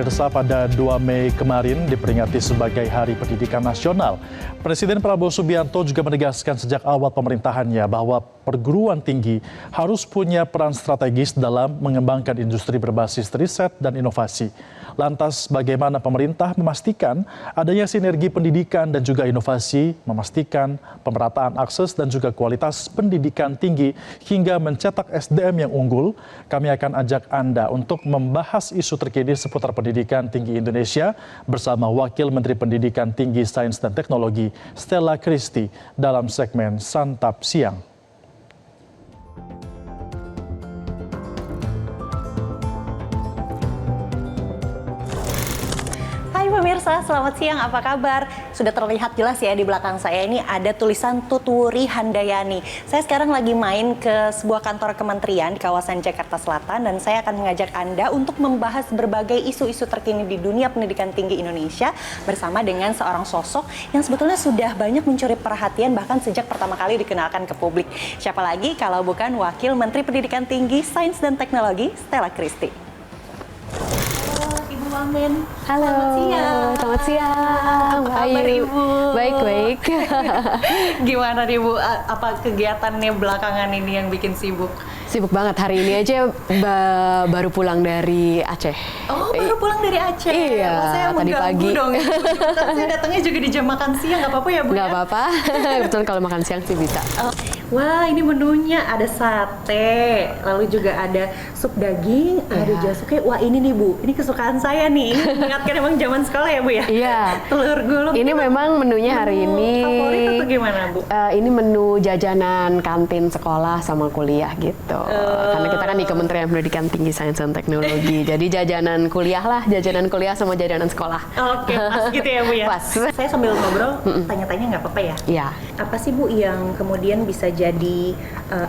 Pemirsa, pada 2 Mei kemarin diperingati sebagai Hari Pendidikan Nasional. Presiden Prabowo Subianto juga menegaskan sejak awal pemerintahannya bahwa perguruan tinggi harus punya peran strategis dalam mengembangkan industri berbasis riset dan inovasi. Lantas bagaimana pemerintah memastikan adanya sinergi pendidikan dan juga inovasi, memastikan pemerataan akses dan juga kualitas pendidikan tinggi hingga mencetak SDM yang unggul? Kami akan ajak Anda untuk membahas isu terkini seputar pendidikan tinggi Indonesia bersama Wakil Menteri Pendidikan Tinggi, Sains dan Teknologi Stella Christy dalam segmen Santap Siang. Hai pemirsa, selamat siang, apa kabar? Sudah terlihat jelas ya di belakang saya ini ada tulisan Tuturi Handayani. Saya sekarang lagi main ke sebuah kantor kementerian di kawasan Jakarta Selatan dan saya akan mengajak Anda untuk membahas berbagai isu-isu terkini di dunia pendidikan tinggi Indonesia bersama dengan seorang sosok yang sebetulnya sudah banyak mencuri perhatian bahkan sejak pertama kali dikenalkan ke publik. Siapa lagi kalau bukan Wakil Menteri Pendidikan Tinggi, Sains dan Teknologi Stella Christy. Amin. Halo, selamat siang. Apa kabar Ibu? Baik. Gimana nih Bu, apa kegiatannya belakangan ini yang bikin sibuk? Sibuk banget, hari ini aja baru pulang dari Aceh. Oh, baru pulang dari Aceh? Iya, wah, saya tadi pagi. Dong. Saya datangnya juga di jam makan siang, nggak apa-apa ya Bu? Nggak ya? apa-apa, kebetulan kalau makan siang sih bisa. Wah, ini menunya ada sate, lalu juga ada sup daging, ada jasuke. Wah, ini nih Bu, ini kesukaan saya nih. Ini mengingatkan emang zaman sekolah ya Bu ya? Iya. Telur gulung. Ini memang menunya hari ini. Favorit atau gimana Bu? Ini menu jajanan kantin sekolah sama kuliah gitu. Karena kita kan di Kementerian Pendidikan Tinggi, Sains dan Teknologi. Jadi jajanan kuliah lah, jajanan kuliah sama jajanan sekolah. Oke, pas gitu ya Bu ya? Pas. Saya sambil ngobrol, tanya-tanya nggak apa-apa ya? Iya. Apa sih Bu yang kemudian bisa jadi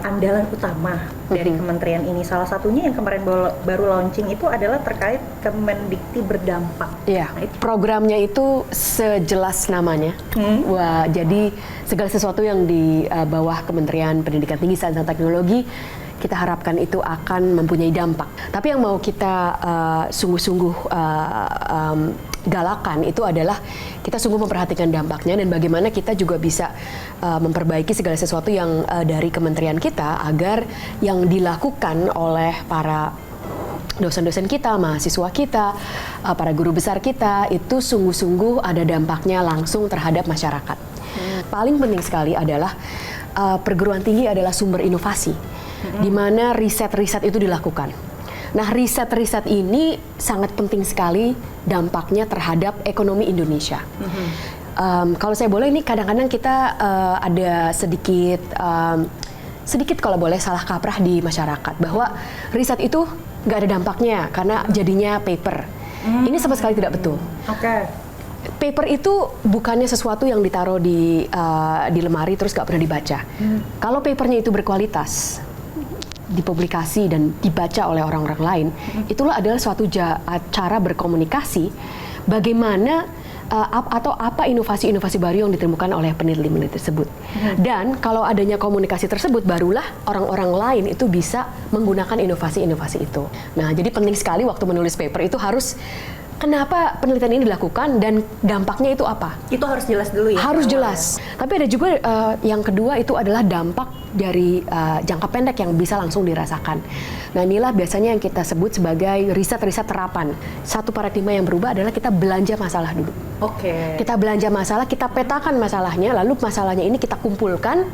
andalan utama dari kementerian ini? Salah satunya yang kemarin baru launching itu adalah terkait Kemendikti berdampak. Iya, Nah, programnya itu sejelas namanya. Wah, jadi segala sesuatu yang di bawah Kementerian Pendidikan Tinggi, Sains dan Teknologi kita harapkan itu akan mempunyai dampak. Tapi yang mau kita sungguh-sungguh galakan itu adalah kita sungguh memperhatikan dampaknya dan bagaimana kita juga bisa memperbaiki segala sesuatu yang dari kementerian kita agar yang dilakukan oleh para dosen-dosen kita, mahasiswa kita, para guru besar kita itu sungguh-sungguh ada dampaknya langsung terhadap masyarakat. Paling penting sekali adalah perguruan tinggi adalah sumber inovasi, di mana riset-riset itu dilakukan. Nah, riset-riset ini sangat penting sekali dampaknya terhadap ekonomi Indonesia. Kalau saya boleh, ini kadang-kadang kita ada sedikit kalau boleh salah kaprah di masyarakat bahwa riset itu nggak ada dampaknya karena jadinya paper. Ini sama sekali tidak betul. Paper itu bukannya sesuatu yang ditaruh di lemari terus nggak pernah dibaca. Kalau papernya itu berkualitas, dipublikasi dan dibaca oleh orang-orang lain, itulah adalah suatu cara berkomunikasi bagaimana atau apa inovasi-inovasi baru yang ditemukan oleh peneliti tersebut. Dan kalau adanya komunikasi tersebut, barulah orang-orang lain itu bisa menggunakan inovasi-inovasi itu. Nah, jadi penting sekali waktu menulis paper itu harus kenapa penelitian ini dilakukan dan dampaknya itu apa? Itu harus jelas dulu ya? Harus jelas. Tapi ada juga yang kedua itu adalah dampak dari jangka pendek yang bisa langsung dirasakan. Nah, inilah biasanya yang kita sebut sebagai riset-riset terapan. Satu paradigma yang berubah adalah kita belanja masalah dulu. Kita belanja masalah, kita petakan masalahnya, lalu masalahnya ini kita kumpulkan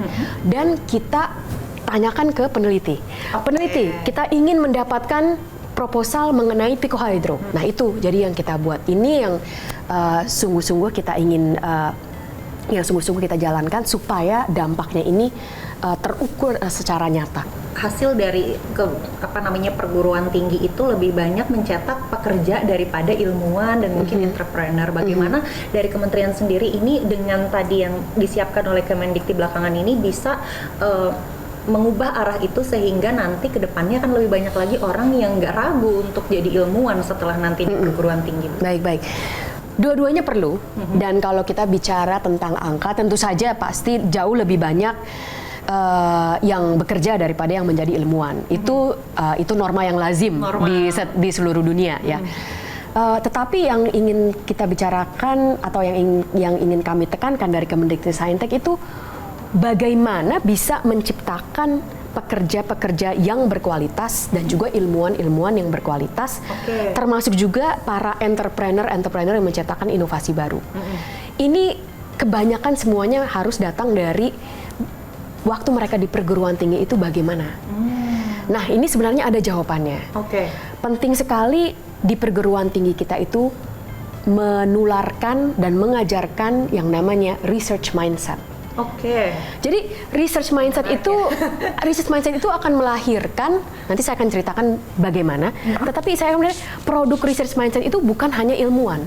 dan kita tanyakan ke peneliti. Peneliti, kita ingin mendapatkan proposal mengenai pikohydro. Nah, itu jadi yang kita buat. Ini yang sungguh-sungguh kita ingin yang sungguh-sungguh kita jalankan supaya dampaknya ini terukur secara nyata. Hasil dari perguruan tinggi itu lebih banyak mencetak pekerja daripada ilmuwan dan mungkin entrepreneur. Bagaimana dari kementerian sendiri ini dengan tadi yang disiapkan oleh Kemendikti belakangan ini bisa mengubah arah itu sehingga nanti ke depannya kan lebih banyak lagi orang yang nggak ragu untuk jadi ilmuwan setelah nanti di perguruan tinggi. Baik. Dua-duanya perlu. Dan kalau kita bicara tentang angka, tentu saja pasti jauh lebih banyak yang bekerja daripada yang menjadi ilmuwan. Itu norma yang lazim di seluruh dunia ya. Tetapi yang ingin kita bicarakan atau yang ingin kami tekankan dari Kemendikbudristek itu bagaimana bisa menciptakan pekerja-pekerja yang berkualitas dan juga ilmuwan-ilmuwan yang berkualitas, termasuk juga para entrepreneur yang menciptakan inovasi baru. Ini kebanyakan semuanya harus datang dari waktu mereka di perguruan tinggi itu bagaimana. Nah, ini sebenarnya ada jawabannya. Penting sekali di perguruan tinggi kita itu menularkan dan mengajarkan yang namanya research mindset. Jadi research mindset itu akan melahirkan, nanti saya akan ceritakan bagaimana. Tetapi saya melihat produk research mindset itu bukan hanya ilmuwan.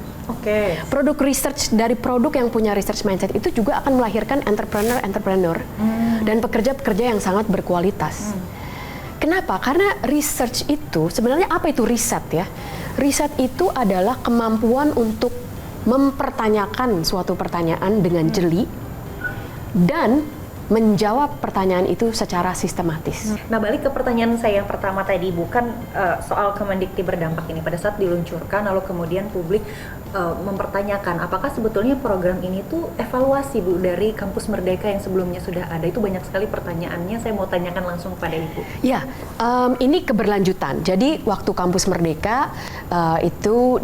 Produk research dari produk yang punya research mindset itu juga akan melahirkan entrepreneur dan pekerja-pekerja yang sangat berkualitas. Kenapa? Karena research itu sebenarnya apa itu riset ya? Riset itu adalah kemampuan untuk mempertanyakan suatu pertanyaan dengan jeli dan menjawab pertanyaan itu secara sistematis. Nah, balik ke pertanyaan saya yang pertama tadi, bukan soal Kemendikti berdampak ini pada saat diluncurkan, lalu kemudian publik mempertanyakan apakah sebetulnya program ini tuh evaluasi Bu dari Kampus Merdeka yang sebelumnya sudah ada. Itu banyak sekali pertanyaannya, saya mau tanyakan langsung kepada Ibu. Ya, ini keberlanjutan. Jadi waktu Kampus Merdeka itu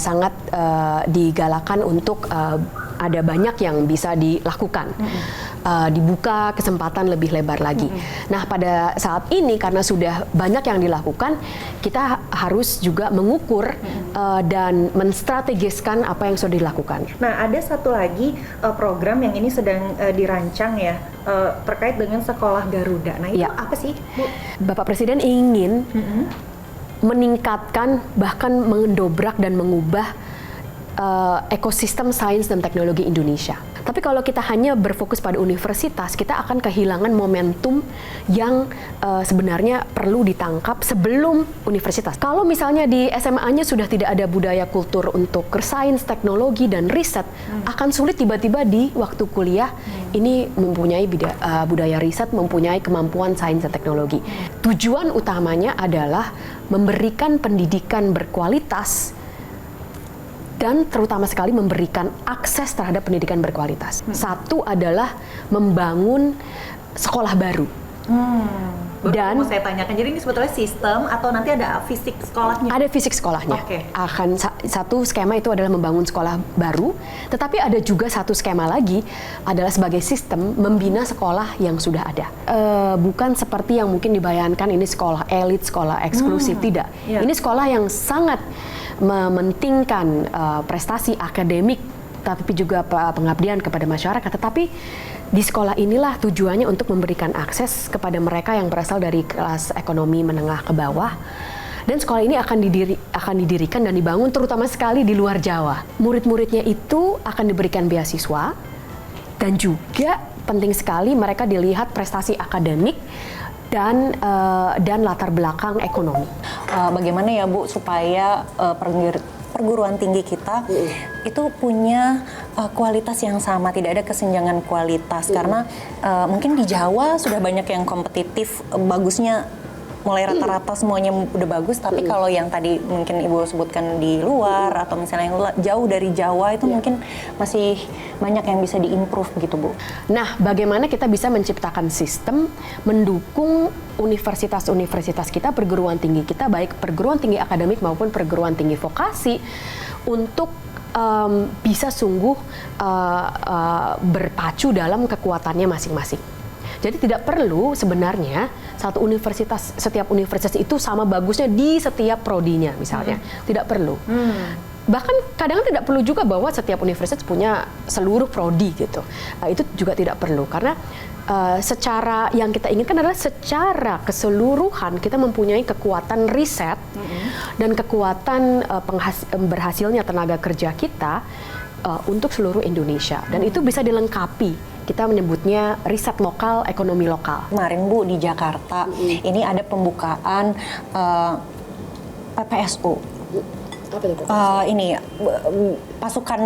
sangat digalakan untuk ada banyak yang bisa dilakukan. Dibuka kesempatan lebih lebar lagi. Nah, pada saat ini karena sudah banyak yang dilakukan, kita harus juga mengukur dan menstrategiskan apa yang sudah dilakukan. Nah, ada satu lagi program yang ini sedang dirancang ya, terkait dengan Sekolah Garuda. Nah, itu apa sih, Bu? Bapak Presiden ingin meningkatkan, bahkan mendobrak dan mengubah ekosistem sains dan teknologi Indonesia. Tapi kalau kita hanya berfokus pada universitas, kita akan kehilangan momentum yang sebenarnya perlu ditangkap sebelum universitas. Kalau misalnya di SMA-nya sudah tidak ada budaya kultur untuk sains, teknologi, dan riset, akan sulit tiba-tiba di waktu kuliah ini mempunyai budaya riset, mempunyai kemampuan sains dan teknologi. Tujuan utamanya adalah memberikan pendidikan berkualitas dan terutama sekali memberikan akses terhadap pendidikan berkualitas. Satu adalah membangun sekolah baru. Dan mau saya tanyakan, jadi ini sebetulnya sistem atau nanti ada fisik sekolahnya? Ada fisik sekolahnya. Akan satu skema itu adalah membangun sekolah baru, tetapi ada juga satu skema lagi adalah sebagai sistem membina sekolah yang sudah ada. Bukan seperti yang mungkin dibayangkan ini sekolah elit, sekolah eksklusif, tidak. Ini sekolah yang sangat mementingkan prestasi akademik, tapi juga pengabdian kepada masyarakat. Tetapi di sekolah inilah tujuannya untuk memberikan akses kepada mereka yang berasal dari kelas ekonomi menengah ke bawah. Dan sekolah ini akan didirikan dan dibangun terutama sekali di luar Jawa. Murid-muridnya itu akan diberikan beasiswa dan juga penting sekali mereka dilihat prestasi akademik dan latar belakang ekonomi. Bagaimana ya Bu supaya perguruan tinggi kita itu punya kualitas yang sama, tidak ada kesenjangan kualitas karena mungkin di Jawa sudah banyak yang kompetitif, bagusnya mulai rata-rata semuanya udah bagus, tapi kalau yang tadi mungkin Ibu sebutkan di luar atau misalnya yang jauh dari Jawa itu mungkin masih banyak yang bisa diimprove gitu Bu. Nah, bagaimana kita bisa menciptakan sistem mendukung universitas-universitas kita, perguruan tinggi kita, baik perguruan tinggi akademik maupun perguruan tinggi vokasi untuk bisa sungguh berpacu dalam kekuatannya masing-masing. Jadi tidak perlu sebenarnya setiap universitas itu sama bagusnya di setiap prodinya misalnya. Tidak perlu. Bahkan kadang tidak perlu juga bahwa setiap universitas punya seluruh prodi gitu. Itu juga tidak perlu karena secara yang kita inginkan adalah secara keseluruhan kita mempunyai kekuatan riset dan kekuatan berhasilnya tenaga kerja kita untuk seluruh Indonesia, dan itu bisa dilengkapi. Kita menyebutnya riset lokal, ekonomi lokal. Kemarin Bu di Jakarta ini ada pembukaan PPSU. Ini pasukan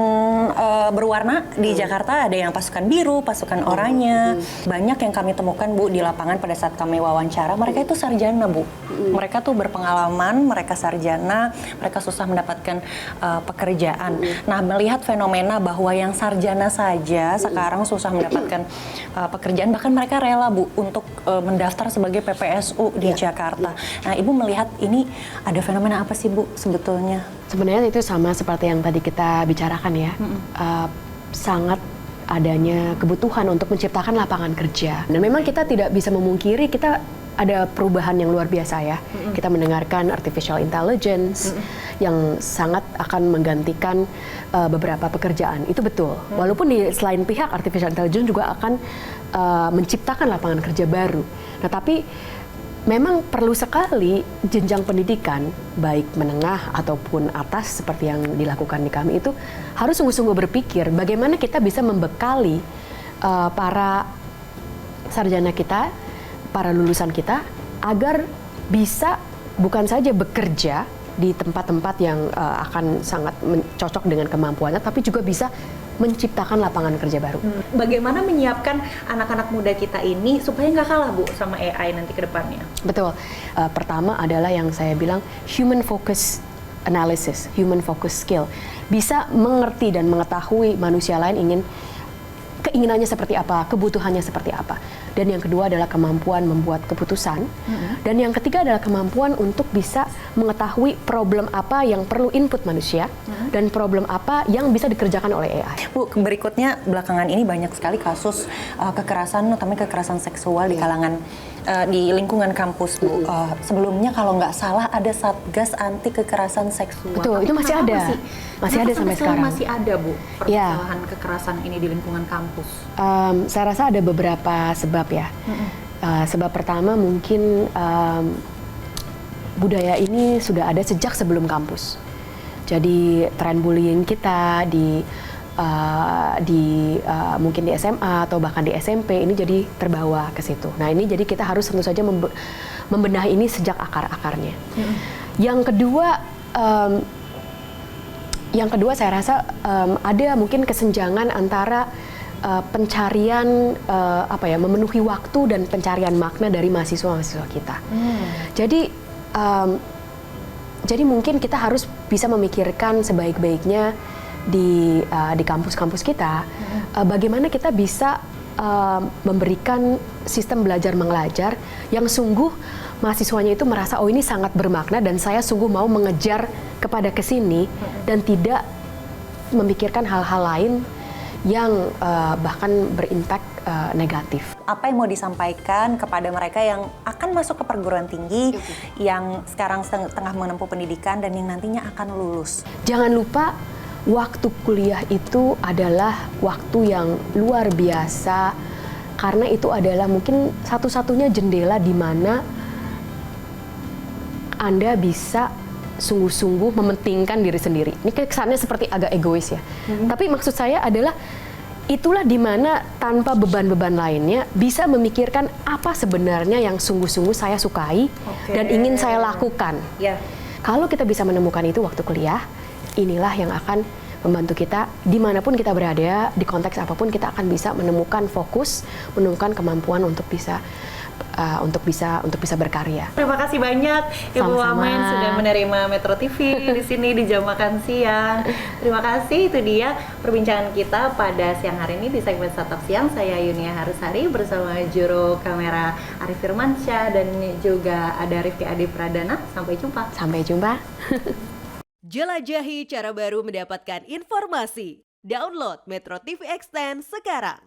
berwarna di Jakarta, ada yang pasukan biru, pasukan oranye. Banyak yang kami temukan Bu di lapangan pada saat kami wawancara, mereka itu sarjana Bu. Mereka tuh berpengalaman, mereka sarjana, mereka susah mendapatkan pekerjaan. Nah, melihat fenomena bahwa yang sarjana saja sekarang susah mendapatkan pekerjaan, bahkan mereka rela Bu untuk mendaftar sebagai PPSU di Jakarta. Nah, Ibu melihat ini ada fenomena apa sih Bu sebetulnya? Sebenarnya itu sama seperti yang tadi kita bicarakan ya. Sangat adanya kebutuhan untuk menciptakan lapangan kerja. Dan memang kita tidak bisa memungkiri kita ada perubahan yang luar biasa ya. Kita mendengarkan artificial intelligence yang sangat akan menggantikan beberapa pekerjaan. Itu betul. Walaupun di selain pihak artificial intelligence juga akan menciptakan lapangan kerja baru. Nah, tapi memang perlu sekali jenjang pendidikan, baik menengah ataupun atas seperti yang dilakukan di kami itu harus sungguh-sungguh berpikir bagaimana kita bisa membekali para sarjana kita, para lulusan kita agar bisa bukan saja bekerja di tempat-tempat yang akan sangat cocok dengan kemampuannya, tapi juga bisa menciptakan lapangan kerja baru. Bagaimana menyiapkan anak-anak muda kita ini supaya nggak kalah Bu sama AI nanti ke depannya? Betul. Pertama adalah yang saya bilang human focus analysis, human focus skill. Bisa mengerti dan mengetahui manusia lain keinginannya seperti apa, kebutuhannya seperti apa. Dan yang kedua adalah kemampuan membuat keputusan. Dan yang ketiga adalah kemampuan untuk bisa mengetahui problem apa yang perlu input manusia dan problem apa yang bisa dikerjakan oleh AI. Bu, berikutnya belakangan ini banyak sekali kasus kekerasan, terutama kekerasan seksual di kalangan di lingkungan kampus, Bu. Sebelumnya kalau nggak salah ada Satgas Anti Kekerasan Seksual. Betul, itu masih ada. Masih ada sampai sekarang. Masih ada, Bu, permasalahan kekerasan ini di lingkungan kampus. Saya rasa ada beberapa sebab ya. Sebab pertama mungkin budaya ini sudah ada sejak sebelum kampus. Jadi tren bullying kita mungkin di SMA atau bahkan di SMP ini jadi terbawa ke situ. Nah, ini jadi kita harus tentu saja membenahi ini sejak akar-akarnya. Yang kedua saya rasa ada mungkin kesenjangan antara pencarian memenuhi waktu dan pencarian makna dari mahasiswa-mahasiswa kita. Jadi mungkin kita harus bisa memikirkan sebaik-baiknya di kampus-kampus kita, bagaimana kita bisa memberikan sistem belajar mengajar yang sungguh mahasiswanya itu merasa oh ini sangat bermakna dan saya sungguh mau mengejar kepada kesini dan tidak memikirkan hal-hal lain yang bahkan berimpact negatif. Apa yang mau disampaikan kepada mereka yang akan masuk ke perguruan tinggi, yang sekarang tengah menempuh pendidikan dan yang nantinya akan lulus? Jangan lupa waktu kuliah itu adalah waktu yang luar biasa karena itu adalah mungkin satu-satunya jendela di mana Anda bisa sungguh-sungguh mementingkan diri sendiri. Ini kesannya seperti agak egois ya. Tapi maksud saya adalah itulah di mana tanpa beban-beban lainnya bisa memikirkan apa sebenarnya yang sungguh-sungguh saya sukai dan ingin saya lakukan. Kalau kita bisa menemukan itu waktu kuliah, inilah yang akan membantu kita dimanapun kita berada, di konteks apapun kita akan bisa menemukan fokus, menemukan kemampuan untuk bisa berkarya. Terima kasih banyak Ibu Wamen sudah menerima Metro TV di sini di jam makan siang. Terima kasih, itu dia perbincangan kita pada siang hari ini di segmen Satap Siang. Saya Yunia Harusari bersama juru kamera Arif Firmansyah dan juga ada Rifki Adi Pradana. Sampai jumpa. Sampai jumpa. Jelajahi cara baru mendapatkan informasi. Download Metro TV Extend sekarang.